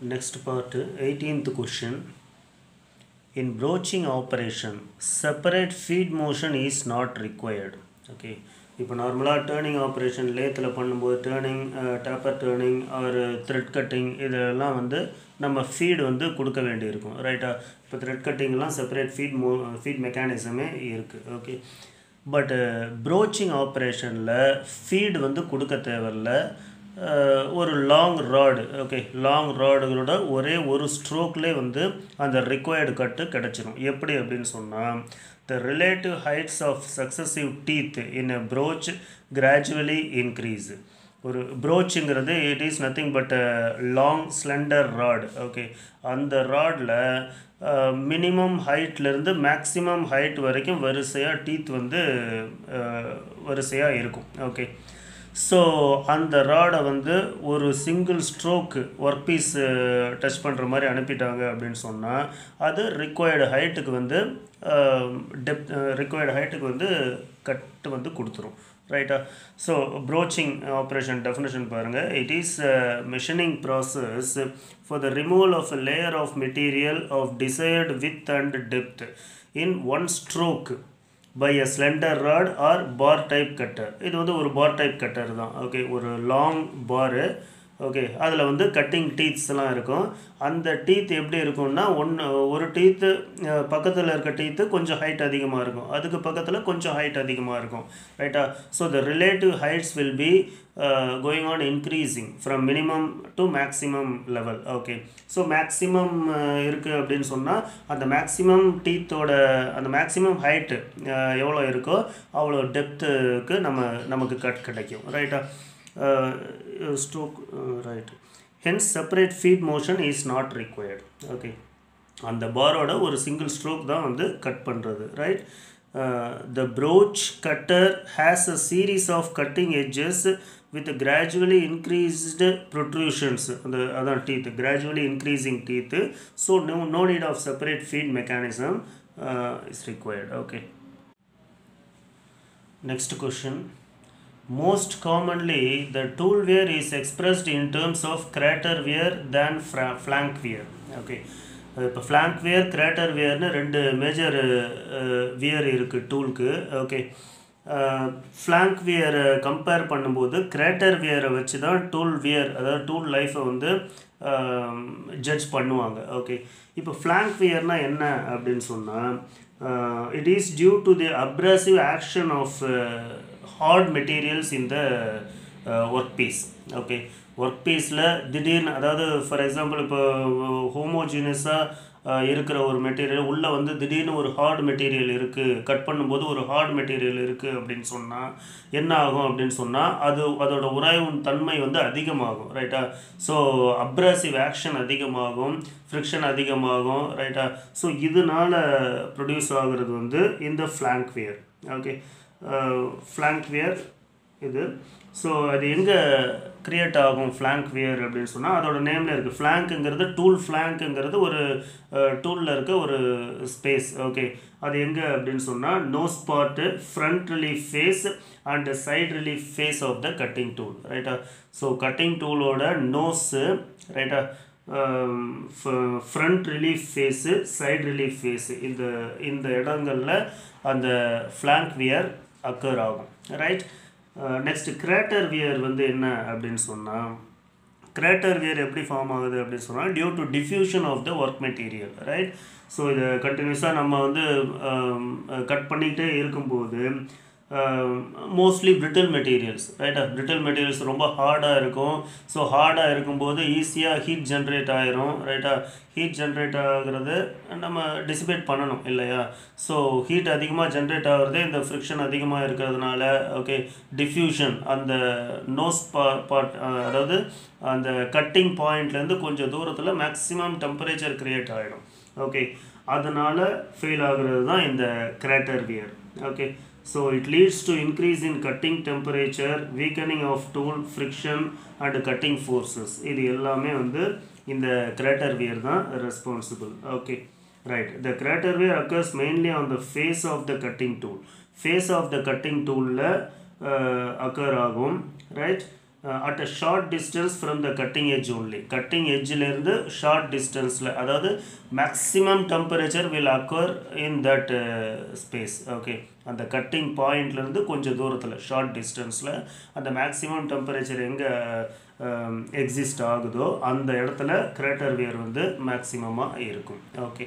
Next part, 18th question. In broaching operation, separate feed motion is not required. Okay. இப்போ நார்மலாக turning operation லேத்தில் பண்ணும்போது turning taper turning ஒரு thread cutting இதெல்லாம் வந்து நம்ம ஃபீட் வந்து கொடுக்க வேண்டியிருக்கும் ரைட்டா. இப்போ த்ரெட் கட்டிங்லாம் செப்பரேட் ஃபீட் மெக்கானிசமே இருக்குது. ஓகே. பட் ப்ரோச்சிங் ஆப்ரேஷனில் ஃபீட் வந்து கொடுக்க தேவையில்ல. ஒரு லாங் ராடு, ஓகே, லாங் ராடுகளோட ஒரே ஒரு ஸ்ட்ரோக்லேயே வந்து அந்த ரிக்வயர்டு கட்டு கிடச்சிரும். எப்படி அப்படின்னு சொன்னால், the relative heights of successive teeth in a broach gradually increase. ஒரு ப்ரோச்சுங்கிறது it is nothing but long slender rod. Okay, அந்த ராடில் மினிமம் ஹைட்லேருந்து மேக்ஸிமம் ஹைட் வரைக்கும் வரிசையாக டீத் வந்து வரிசையாக இருக்கும். ஓகே, ஸோ அந்த ராடை வந்து ஒரு சிங்கிள் ஸ்ட்ரோக்கு ஒர்க் பீஸ் டச் பண்ணுற மாதிரி அனுப்பிட்டாங்க அப்படின்னு சொன்னால் அது ரிக்வயர்டு ஹைட்டுக்கு வந்து ரிக்வயர்டு ஹைட்டுக்கு வந்து கட்டு வந்து கொடுத்துரும் ரைட்டா. ஸோ ப்ரோச்சிங் ஆப்ரேஷன் டெஃபினேஷன் பாருங்கள். It is machining process for the removal of a layer of material of desired width and depth in one stroke by a slender rod or bar type cutter. இது வந்து ஒரு பார் type cutter தான். Okay, ஒரு long பாரு. Okay, அதில் வந்து cutting டீத்ஸ்லாம் இருக்கும். அந்த டீத் எப்படி இருக்கும்னா, ஒரு டீத்து பக்கத்தில் இருக்க டீத்து கொஞ்சம் ஹைட் அதிகமாக இருக்கும், அதுக்கு பக்கத்தில் கொஞ்சம் ஹைட் அதிகமாக இருக்கும் ரைட்டா. So the relative heights will be going on increasing from minimum to maximum level. Okay, so maximum இருக்குது அப்படின்னு சொன்னால் அந்த மேக்ஸிமம் டீத்தோட அந்த மேக்ஸிமம் ஹைட்டு எவ்வளோ இருக்கோ அவ்வளோ டெப்த்துக்கு நமக்கு கட் கிடைக்கும் ரைட்டா. Stroke right. Hence separate feed motion is not required. Okay, அந்த பாரோட ஒரு சிங்கிள் ஸ்ட்ரோக் தான் வந்து கட் பண்ணுறது right. The broach cutter has a series of cutting edges with gradually increased protrusions. அதான் teeth, gradually increasing teeth. So no need of separate feed mechanism is required. Okay. Next question. Most commonly, the tool wear is expressed in terms of crater wear than flank wear. Okay, இப்போ flank wear, crater wearனு ரெண்டு major wear இருக்குது டூலுக்கு. Okay, flank வியரை compare பண்ணும்போது greater வியரை வச்சு தான் tool wear, அதாவது tool லைஃப்பை வந்து ஜட்ஜ் பண்ணுவாங்க. ஓகே, இப்போ ஃப்ளாங்க் வியர்னால் என்ன அப்படின்னு சொன்னால், it is due to the abrasive action of hard materials in the workpiece. Okay, workpieceல திடீர்னு, அதாவது ஃபார் எக்ஸாம்பிள் இப்போ ஹோமோஜினஸாக இருக்கிற ஒரு மெட்டீரியல் உள்ளே வந்து திடீர்னு ஒரு ஹார்ட் மெட்டீரியல் இருக்குது, கட் பண்ணும்போது ஒரு ஹார்ட் மெட்டீரியல் இருக்குது அப்படின்னு சொன்னால் என்ன ஆகும் அப்படின்னு சொன்னால் அதோட உராய்வு தன்மை வந்து அதிகமாகும் ரைட்டா. ஸோ அப்ராசிவ் ஆக்ஷன் அதிகமாகும், ஃப்ரிக்ஷன் அதிகமாகும் ரைட்டா. ஸோ இதனால் ப்ரொடியூஸ் ஆகிறது வந்து இந்த flank wear. Okay, flank wear இது. ஸோ அது எங்கே க்ரியேட் ஆகும் ஃப்ளாங்க் வியர் அப்படின்னு சொன்னால் அதோட நேமில் இருக்குது. ஃப்ளாங்க்குங்கிறது டூல், ஃப்ளாங்க்குங்கிறது ஒரு டூலில் இருக்க ஒரு ஸ்பேஸ். ஓகே, அது எங்கே அப்படின்னு சொன்னால் nose part, front relief face and side relief face of the cutting tool ரைட்டா. ஸோ கட்டிங் டூலோட நோஸு ரைட்டா, front relief face, side relief face, இந்த இடங்களில் அந்த ஃப்ளாங்க் வியர் அக்கர் ஆகும் ரைட். நெக்ஸ்ட் கிரேட்டர் வியர் வந்து என்ன அப்படின்னு சொன்னால், கிரேட்டர் வியர் எப்படி ஃபார்ம் ஆகுது அப்படின்னு சொன்னால் due to diffusion of the work material right. So இதை கண்டினியூஸாக நம்ம வந்து கட் பண்ணிக்கிட்டே இருக்கும்போது மோஸ்ட்லி பிரிட்டில் மெட்டீரியல்ஸ் ரைட்டா, பிரிட்டில் மெட்டீரியல்ஸ் ரொம்ப ஹார்டாக இருக்கும். ஸோ ஹார்டாக இருக்கும்போது ஈஸியாக ஹீட் ஜென்ரேட் ஆகிரும் ரைட்டா. ஹீட் ஜென்ரேட் ஆகிறது நம்ம டிசிபேட் பண்ணணும் இல்லையா. ஸோ ஹீட் அதிகமாக ஜென்ரேட் ஆகிறது இந்த ஃப்ரிக்ஷன் அதிகமாக இருக்கிறதுனால. ஓகே, டிஃப்யூஷன் அந்த நோஸ் பார்ட், அதாவது அந்த கட்டிங் பாயிண்ட்லேருந்து கொஞ்சம் தூரத்தில் மேக்ஸிமம் டெம்பரேச்சர் க்ரியேட் ஆகிடும். ஓகே, அதனால் ஃபெயில் ஆகிறது தான் இந்த greater wear. Okay, so it leads to increase in cutting temperature, weakening of tool, friction and cutting forces. இது எல்லாமே வந்து இந்த crater wear தான் responsible. Okay, right. The crater wear occurs mainly on the face of the cutting tool. Face of the cutting tool occur ஆகும் right. at a short distance from the cutting edge only. Cutting edge லேருந்து short distanceல, அதாவது maximum temperature will occur in that space. Okay, அந்த cutting பாயிண்ட்லேருந்து கொஞ்சம் தூரத்தில் short டிஸ்டன்ஸில் அந்த maximum temperature எங்கே exist ஆகுதோ அந்த இடத்துல கிரேட்டர் வியர் வந்து மேக்ஸிமமாக இருக்கும். ஓகே,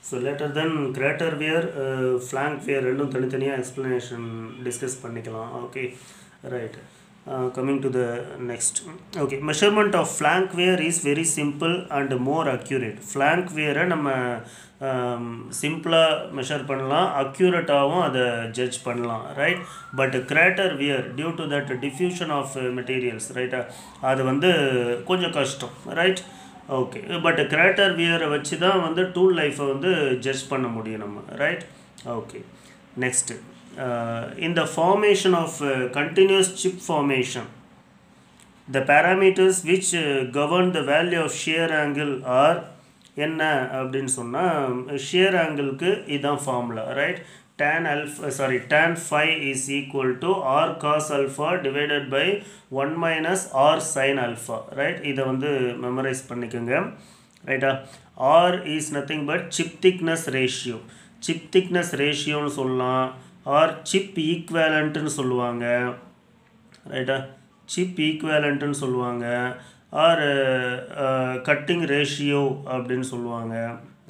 ஸோ லேட்டர் தென் கிரேட்டர் வியர் ஃப்ளாங்க் வியர் ரெண்டும் தனித்தனியாக எக்ஸ்ப்ளனேஷன் டிஸ்கஸ் பண்ணிக்கலாம். Okay, right. Coming to the next. Okay, measurement of flank wear is very simple and more accurate. Flank wear நம்ம சிம்பிளாக மெஷர் பண்ணலாம், அக்யூரேட்டாகவும் அதை judge பண்ணலாம், right. But crater wear due to that diffusion of materials, ரைட்டா, அது வந்து கொஞ்சம் கஷ்டம், ரைட். ஓகே, பட் கிரேட்டர் வியரை வச்சு தான் வந்து டூல் லைஃப்பை வந்து ஜட்ஜ் பண்ண முடியும் நம்ம, right. Okay, next. In the formation of continuous chip formation, the parameters which govern the value of shear angle are என்ன அப்படின்னு சொன்னால், shear angle-க்கு இதுதான் formula, right. tan phi is equal to r cos alpha divided by 1 minus r sin alpha, right. இதை வந்து memorise பண்ணிக்கோங்க, ரைட்டா. r is nothing but chip thickness ratio. chip thickness ratioன்னு சொல்லலாம், R chip ஈக்குவேலண்ட்டுன்னு சொல்லுவாங்க, ரைட்டா. சிப் ஈக்குவேலண்ட்டுன்னு சொல்லுவாங்க, R cutting ratio அப்படின்னு சொல்லுவாங்க.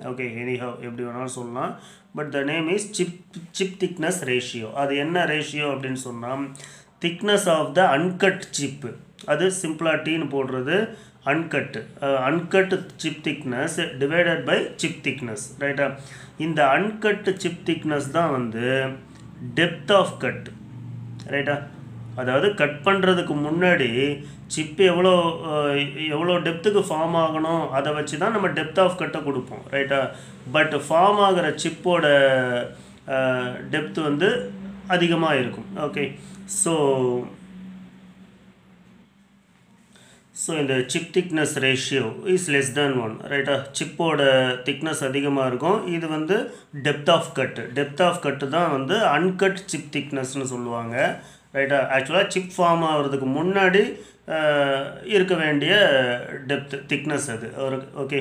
ஓகே, எனிஹவ் எப்படி வேணாலும் சொல்லலாம், but the name is chip thickness ratio. அது என்ன ரேஷியோ அப்படின்னு சொன்னால், thickness of the uncut chip, அது சிம்பிளாக டீன்னு போடுறது uncut chip thickness divided by chip thickness, ரைட்டா. இந்த அன்கட் சிப் திக்னஸ் தான் வந்து டெப்த் ஆஃப் கட், ரைட்டா. அதாவது கட் பண்ணுறதுக்கு முன்னாடி சிப்பு எவ்வளோ டெப்த்துக்கு ஃபார்ம் ஆகணும் அதை வச்சு தான் நம்ம டெப்த் ஆஃப் கட்டை கொடுப்போம், ரைட்டா. பட் ஃபார்ம் ஆகிற சிப்போட டெப்த் வந்து அதிகமாக இருக்கும். ஓகே, ஸோ இந்த chip thickness ratio is less than 1, ரைட்டா. சிப்போட திக்னஸ் அதிகமாக இருக்கும், இது வந்து டெப்த் ஆஃப் கட்டு தான் வந்து அன்கட் சிப் திக்னஸ்னு சொல்லுவாங்க, ரைட்டா. ஆக்சுவலாக சிப் ஃபார்ம் ஆகிறதுக்கு முன்னாடி இருக்க வேண்டிய திக்னஸ் அது. ஓகே,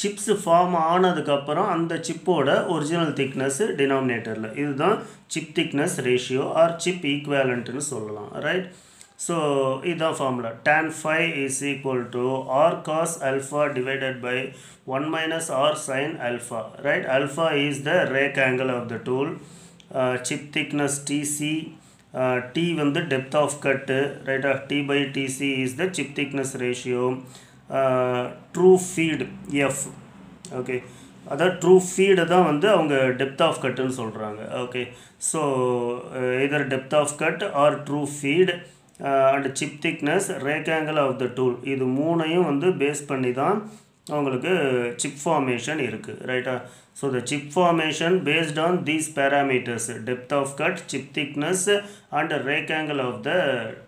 சிப்ஸ் ஃபார்ம் ஆனதுக்கப்புறம் அந்த சிப்போட ஒரிஜினல் திக்னஸ் டினாமினேட்டரில், இதுதான் chip thickness ratio or chip ஈக்குவேலண்ட்டுன்னு சொல்லலாம், ரைட். ஸோ இதுதான் formula. tan phi is equal to r cos alpha divided by 1 minus r sin alpha, right. Alpha is the rake angle of the tool. Chip thickness TC, T வந்து depth of cut, right. T by TC is the chip thickness ratio. True feed F, okay. அதாவது true feed தான் வந்து அவங்க depth of கட்டுன்னு சொல்கிறாங்க. Okay, so either depth of cut or true feed and chip thickness, rake angle of the tool, இது மூணையும் வந்து base பண்ணி தான் அவங்களுக்கு சிப் ஃபார்மேஷன் இருக்குது, ரைட்டா. So the chip formation based on these parameters, depth of cut, chip thickness and rake angle of the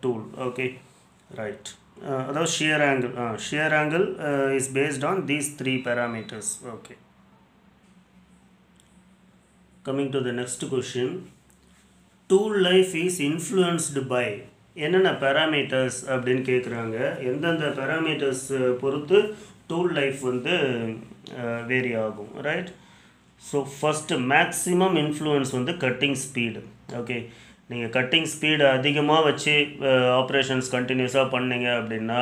tool. Okay, right. அதாவது shear angle is based on these 3 parameters. Okay, coming to the next question. Tool life is influenced by என்னென்ன parameters அப்படின்னு கேட்குறாங்க. எந்தெந்த parameters பொறுத்து tool life வந்து vary ஆகும், right. So first maximum influence வந்து cutting speed. Okay, நீங்கள் cutting speed அதிகமாக வச்சு ஆப்ரேஷன்ஸ் கண்டினியூஸாக பண்ணிங்க அப்படின்னா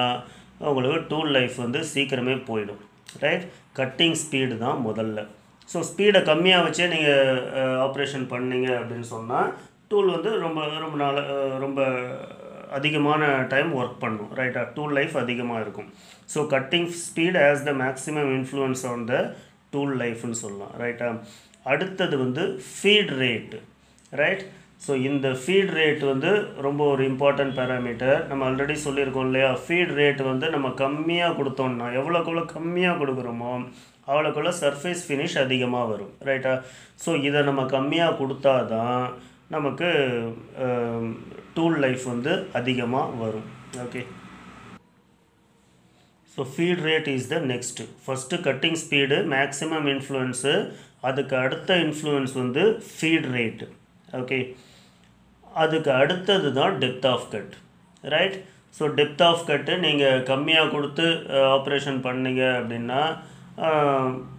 உங்களுக்கு டூல் லைஃப் வந்து சீக்கிரமே போயிடும், ரைட். கட்டிங் ஸ்பீடு தான் முதல்ல. ஸோ ஸ்பீடை கம்மியாக வச்சே நீங்கள் ஆப்ரேஷன் பண்ணிங்க அப்படின்னு சொன்னால் டூல் வந்து ரொம்ப அதிகமான டைம் ஒர்க் பண்ணும், ரைட்டா. டூல் லைஃப் அதிகமாக இருக்கும். So cutting speed has the maximum influence on the tool லைஃப்னு சொல்லலாம், ரைட்டா. அடுத்தது வந்து ஃபீட் ரேட், ரைட். ஸோ இந்த ஃபீட் ரேட் வந்து ரொம்ப ஒரு இம்பார்ட்டன்ட் பேராமீட்டர். நம்ம ஆல்ரெடி சொல்லியிருக்கோம் இல்லையா, ஃபீட் ரேட் வந்து நம்ம கம்மியாக கொடுத்தோம்னா, எவ்வளோக்குள்ள கம்மியாக கொடுக்குறோமோ அவ்வளோக்குள்ள சர்ஃபேஸ் ஃபினிஷ் அதிகமாக வரும், ரைட்டா. ஸோ இதை நம்ம கம்மியாக கொடுத்தா தான் நமக்கு டூல் லைஃப் வந்து அதிகமாக வரும். Okay, so feed rate is the next. First cutting speed maximum influence, அதுக்கு அடுத்த இன்ஃப்ளூயன்ஸ் வந்து ஃபீட் ரேட்டு. ஓகே, அதுக்கு அடுத்தது தான் depth of cut, right. So depth of cut நீங்கள் கம்மியாக கொடுத்து ஆப்ரேஷன் பண்ணீங்க அப்படின்னா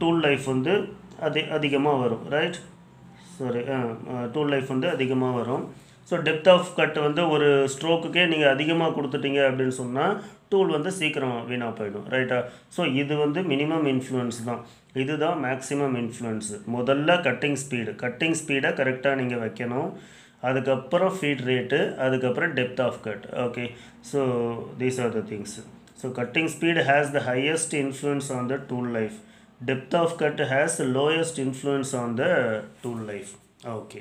டூல் லைஃப் வந்து அதிகமாக வரும், ரைட். சாரி, டூல் லைஃப் வந்து அதிகமாக வரும். ஸோ டெப்த் ஆஃப் கட் வந்து ஒரு ஸ்ட்ரோக்குக்கே நீங்கள் அதிகமாக கொடுத்துட்டீங்க அப்படின்னு சொன்னால் டூல் வந்து சீக்கிரம் வீணாக போயிடும், ரைட்டா. ஸோ இது வந்து மினிமம் இன்ஃப்ளூயன்ஸ் தான், இதுதான் மேக்ஸிமம் இன்ஃப்ளூயன்ஸு. முதல்ல கட்டிங் ஸ்பீடை கரெக்டாக நீங்கள் வைக்கணும். அதுக்கப்புறம் ஃபீட் ரேட்டு, அதுக்கப்புறம் depth of cut. Okay, so these are the things. So cutting speed has the highest influence on the tool life. Depth of cut has the lowest influence on the tool life. Okay,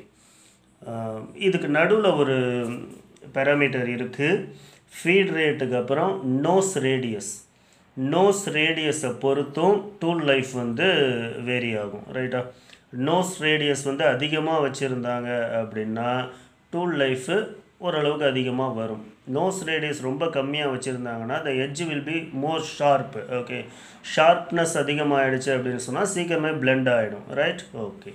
இதுக்கு நடுவில் ஒரு parameter இருக்குது. Feet ரேட்டுக்கு அப்புறம் nose ரேடியஸை பொறுத்தும் tool life வந்து vary ஆகும், ரைட்டா. நோஸ் ரேடியஸ் வந்து அதிகமாக வச்சுருந்தாங்க அப்படின்னா டூல் லைஃபு ஓரளவுக்கு அதிகமாக வரும். நோஸ் ரேடியஸ் ரொம்ப கம்மியாக வச்சுருந்தாங்கன்னா the edge will be more sharp. Okay, sharpness அதிகமாகிடுச்சு அப்படின்னு சொன்னால் சீக்கிரமே பிளெண்ட் ஆகிடும், ரைட். ஓகே.